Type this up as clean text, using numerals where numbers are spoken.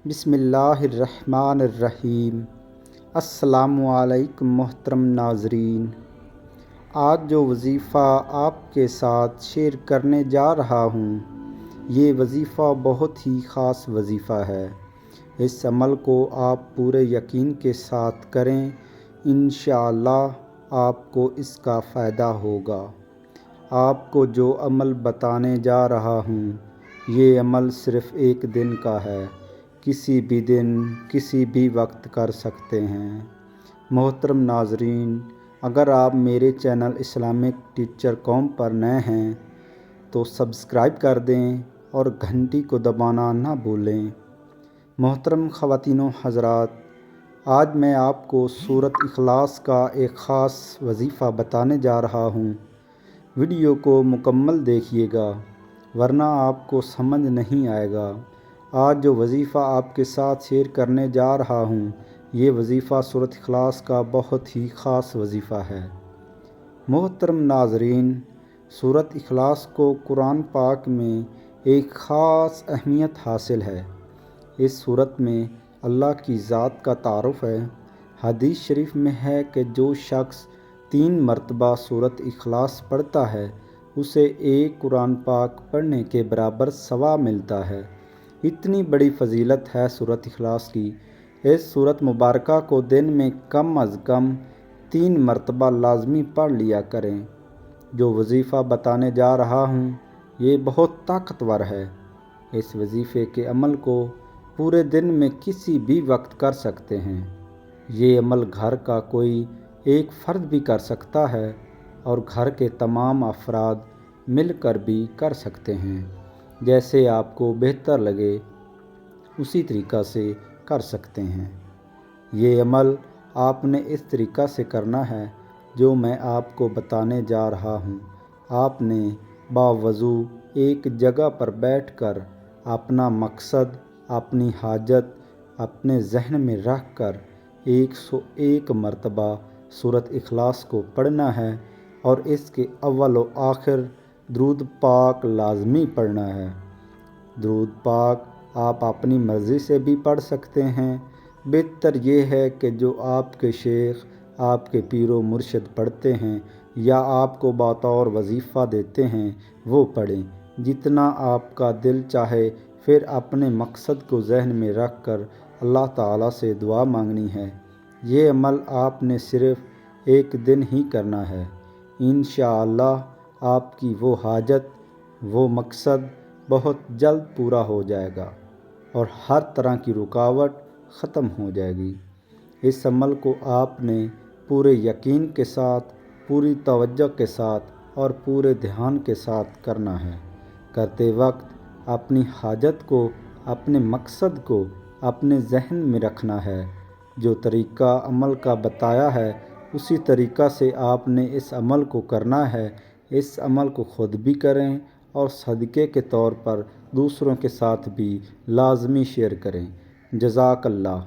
بسم اللہ الرحمن الرحیم۔ السلام علیکم محترم ناظرین، آج جو وظیفہ آپ کے ساتھ شیئر کرنے جا رہا ہوں یہ وظیفہ بہت ہی خاص وظیفہ ہے۔ اس عمل کو آپ پورے یقین کے ساتھ کریں، انشاءاللہ آپ کو اس کا فائدہ ہوگا۔ آپ کو جو عمل بتانے جا رہا ہوں یہ عمل صرف ایک دن کا ہے، کسی بھی دن کسی بھی وقت کر سکتے ہیں۔ محترم ناظرین، اگر آپ میرے چینل اسلامک ٹیچر قوم پر نئے ہیں تو سبسکرائب کر دیں اور گھنٹی کو دبانا نہ بھولیں۔ محترم خواتین و حضرات، آج میں آپ کو سورۃ اخلاص کا ایک خاص وظیفہ بتانے جا رہا ہوں۔ ویڈیو کو مکمل دیکھیے گا ورنہ آپ کو سمجھ نہیں آئے گا۔ آج جو وظیفہ آپ کے ساتھ شیئر کرنے جا رہا ہوں یہ وظیفہ سورۃ اخلاص کا بہت ہی خاص وظیفہ ہے۔ محترم ناظرین، سورۃ اخلاص کو قرآن پاک میں ایک خاص اہمیت حاصل ہے۔ اس سورت میں اللہ کی ذات کا تعارف ہے۔ حدیث شریف میں ہے کہ جو شخص 3 مرتبہ سورۃ اخلاص پڑھتا ہے اسے ایک قرآن پاک پڑھنے کے برابر ثواب ملتا ہے۔ اتنی بڑی فضیلت ہے سورۃ اخلاص کی۔ اس سورت مبارکہ کو دن میں کم از کم 3 مرتبہ لازمی پڑھ لیا کریں۔ جو وظیفہ بتانے جا رہا ہوں یہ بہت طاقتور ہے۔ اس وظیفے کے عمل کو پورے دن میں کسی بھی وقت کر سکتے ہیں۔ یہ عمل گھر کا کوئی ایک فرد بھی کر سکتا ہے اور گھر کے تمام افراد مل کر بھی کر سکتے ہیں۔ جیسے آپ کو بہتر لگے اسی طریقہ سے کر سکتے ہیں۔ یہ عمل آپ نے اس طریقہ سے کرنا ہے جو میں آپ کو بتانے جا رہا ہوں۔ آپ نے باوضو ایک جگہ پر بیٹھ کر اپنا مقصد، اپنی حاجت اپنے ذہن میں رکھ کر 101 مرتبہ سورۃ اخلاص کو پڑھنا ہے اور اس کے اول و آخر درود پاک لازمی پڑھنا ہے۔ درود پاک آپ اپنی مرضی سے بھی پڑھ سکتے ہیں۔ بہتر یہ ہے کہ جو آپ کے شیخ، آپ کے پیر و مرشد پڑھتے ہیں یا آپ کو بطور وظیفہ دیتے ہیں وہ پڑھیں، جتنا آپ کا دل چاہے۔ پھر اپنے مقصد کو ذہن میں رکھ کر اللہ تعالیٰ سے دعا مانگنی ہے۔ یہ عمل آپ نے صرف ایک دن ہی کرنا ہے۔ انشاءاللہ آپ کی وہ حاجت، وہ مقصد بہت جلد پورا ہو جائے گا اور ہر طرح کی رکاوٹ ختم ہو جائے گی۔ اس عمل کو آپ نے پورے یقین کے ساتھ، پوری توجہ کے ساتھ اور پورے دھیان کے ساتھ کرنا ہے۔ کرتے وقت اپنی حاجت کو، اپنے مقصد کو اپنے ذہن میں رکھنا ہے۔ جو طریقہ عمل کا بتایا ہے اسی طریقہ سے آپ نے اس عمل کو کرنا ہے۔ اس عمل کو خود بھی کریں اور صدقے کے طور پر دوسروں کے ساتھ بھی لازمی شیئر کریں۔ جزاک اللہ۔